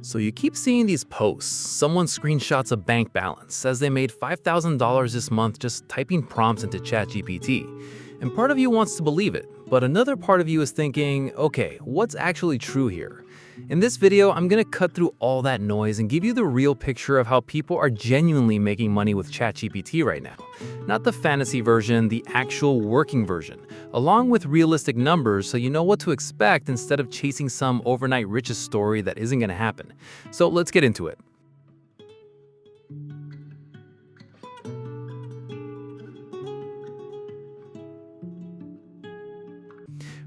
So you keep seeing these posts. Someone screenshots a bank balance, says they made $5,000 this month just typing prompts into ChatGPT. And part of you wants to believe it, but another part of you is thinking, okay, what's actually true here? In this video, I'm gonna cut through all that noise and give you the real picture of how people are genuinely making money with ChatGPT right now. Not the fantasy version, the actual working version, along with realistic numbers so you know what to expect instead of chasing some overnight riches story that isn't gonna happen. So let's get into it.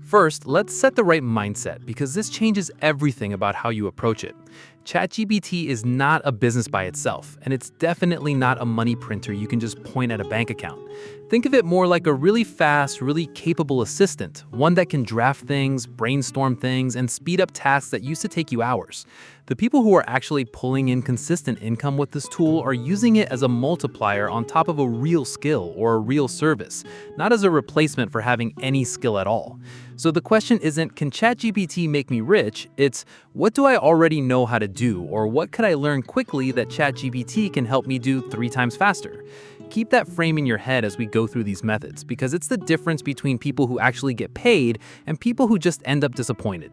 First, let's set the right mindset because this changes everything about how you approach it. ChatGPT is not a business by itself, and it's definitely not a money printer you can just point at a bank account. Think of it more like a really fast, really capable assistant, one that can draft things, brainstorm things, and speed up tasks that used to take you hours. The people who are actually pulling in consistent income with this tool are using it as a multiplier on top of a real skill or a real service, not as a replacement for having any skill at all. So the question isn't, can ChatGPT make me rich? It's, what do I already know how to do, or what could I learn quickly that ChatGPT can help me do 3 times faster? Keep that frame in your head as we go through these methods, because it's the difference between people who actually get paid and people who just end up disappointed.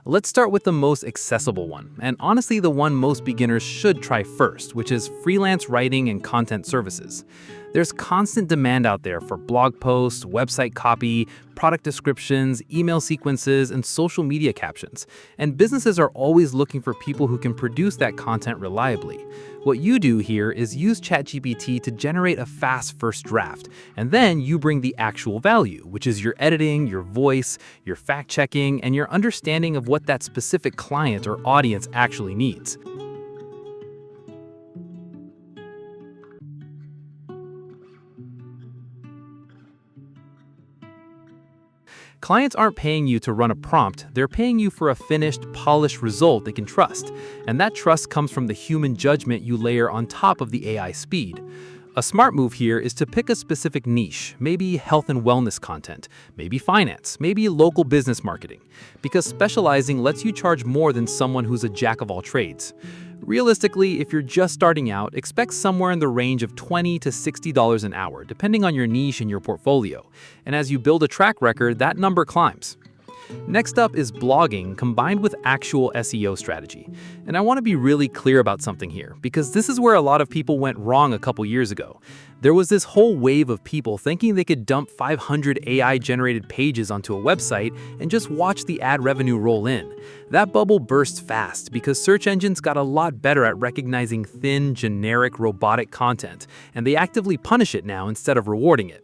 Let's start with the most accessible one, and honestly the one most beginners should try first, which is freelance writing and content services. There's constant demand out there for blog posts, website copy, product descriptions, email sequences, and social media captions. And businesses are always looking for people who can produce that content reliably. What you do here is use ChatGPT to generate a fast first draft, and then you bring the actual value, which is your editing, your voice, your fact-checking, and your understanding of what that specific client or audience actually needs. Clients aren't paying you to run a prompt, they're paying you for a finished, polished result they can trust. And that trust comes from the human judgment you layer on top of the AI speed. A smart move here is to pick a specific niche, maybe health and wellness content, maybe finance, maybe local business marketing, because specializing lets you charge more than someone who's a jack of all trades. Realistically, if you're just starting out, expect somewhere in the range of $20 to $60 an hour, depending on your niche and your portfolio. And as you build a track record, that number climbs. Next up is blogging combined with actual SEO strategy. And I want to be really clear about something here, because this is where a lot of people went wrong a couple years ago. There was this whole wave of people thinking they could dump 500 AI-generated pages onto a website and just watch the ad revenue roll in. That bubble burst fast because search engines got a lot better at recognizing thin, generic, robotic content, and they actively punish it now instead of rewarding it.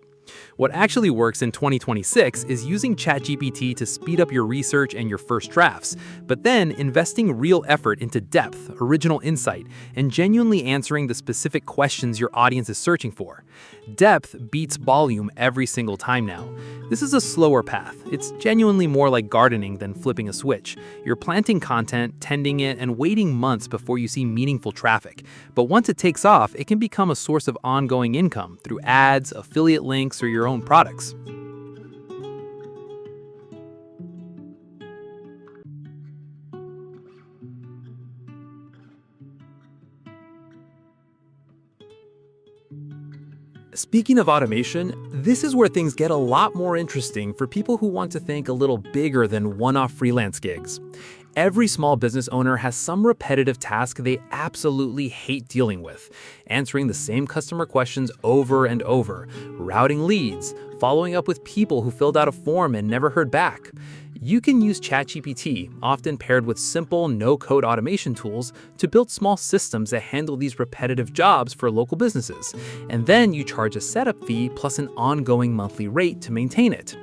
What actually works in 2026 is using ChatGPT to speed up your research and your first drafts, but then investing real effort into depth, original insight, and genuinely answering the specific questions your audience is searching for. Depth beats volume every single time now. This is a slower path. It's genuinely more like gardening than flipping a switch. You're planting content, tending it, and waiting months before you see meaningful traffic. But once it takes off, it can become a source of ongoing income through ads, affiliate links, or your own products. Speaking of automation, this is where things get a lot more interesting for people who want to think a little bigger than one-off freelance gigs. Every small business owner has some repetitive task they absolutely hate dealing with. Answering the same customer questions over and over, routing leads, following up with people who filled out a form and never heard back. You can use ChatGPT, often paired with simple no-code automation tools, to build small systems that handle these repetitive jobs for local businesses. And then you charge a setup fee plus an ongoing monthly rate to maintain it.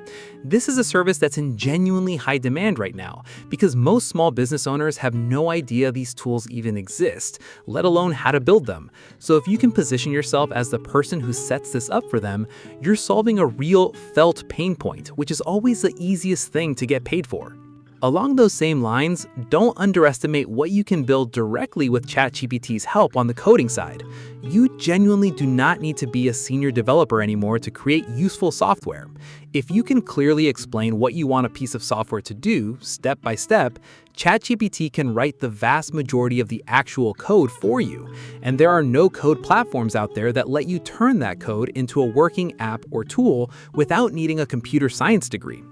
This is a service that's in genuinely high demand right now because most small business owners have no idea these tools even exist, let alone how to build them. So if you can position yourself as the person who sets this up for them, you're solving a real felt pain point, which is always the easiest thing to get paid for. Along those same lines, don't underestimate what you can build directly with ChatGPT's help on the coding side. You genuinely do not need to be a senior developer anymore to create useful software. If you can clearly explain what you want a piece of software to do, step by step, ChatGPT can write the vast majority of the actual code for you. And there are no-code platforms out there that let you turn that code into a working app or tool without needing a computer science degree.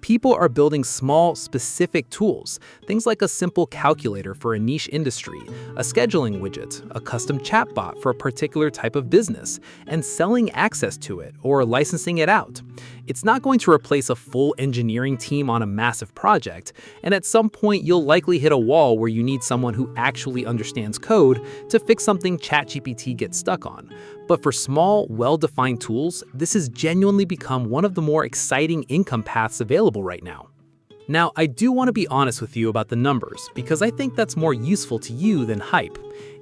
People are building small, specific tools, things like a simple calculator for a niche industry, a scheduling widget, a custom chatbot for a particular type of business, and selling access to it or licensing it out. It's not going to replace a full engineering team on a massive project, and at some point you'll likely hit a wall where you need someone who actually understands code to fix something ChatGPT gets stuck on. But for small, well-defined tools, this has genuinely become one of the more exciting income paths available right now. Now, I do want to be honest with you about the numbers, because I think that's more useful to you than hype.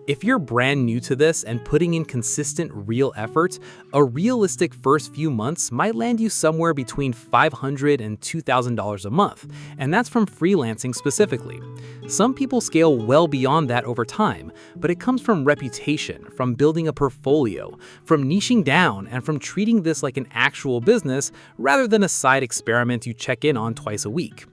If you're brand new to this and putting in consistent, real effort, a realistic first few months might land you somewhere between $500 and $2,000 a month, and that's from freelancing specifically. Some people scale well beyond that over time, but it comes from reputation, from building a portfolio, from niching down, and from treating this like an actual business rather than a side experiment you check in on twice a week.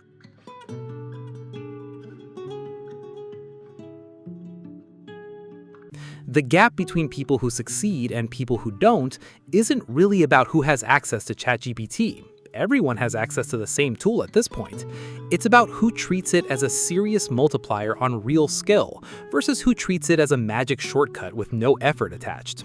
The gap between people who succeed and people who don't isn't really about who has access to ChatGPT. Everyone has access to the same tool at this point. It's about who treats it as a serious multiplier on real skill versus who treats it as a magic shortcut with no effort attached.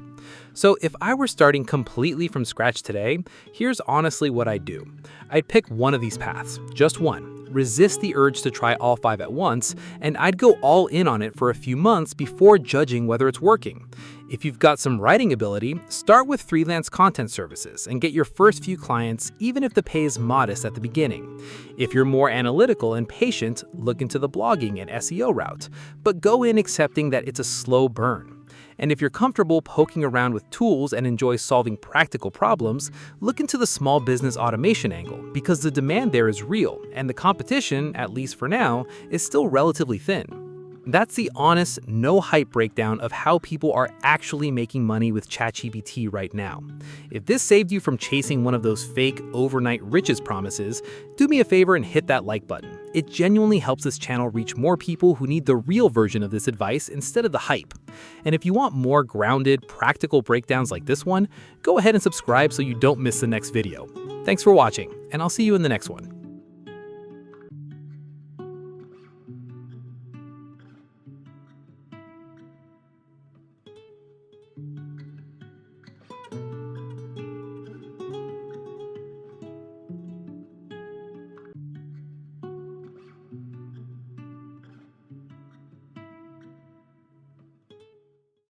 So if I were starting completely from scratch today, here's honestly what I'd do. I'd pick one of these paths, just one. Resist the urge to try all 5 at once, and I'd go all in on it for a few months before judging whether it's working. If you've got some writing ability, start with freelance content services and get your first few clients even if the pay is modest at the beginning. If you're more analytical and patient, look into the blogging and SEO route, but go in accepting that it's a slow burn. And if you're comfortable poking around with tools and enjoy solving practical problems, look into the small business automation angle because the demand there is real and the competition, at least for now, is still relatively thin. That's the honest, no hype breakdown of how people are actually making money with ChatGPT right now. If this saved you from chasing one of those fake overnight riches promises, do me a favor and hit that like button. It genuinely helps this channel reach more people who need the real version of this advice instead of the hype. And if you want more grounded, practical breakdowns like this one, go ahead and subscribe so you don't miss the next video. Thanks for watching, and I'll see you in the next one.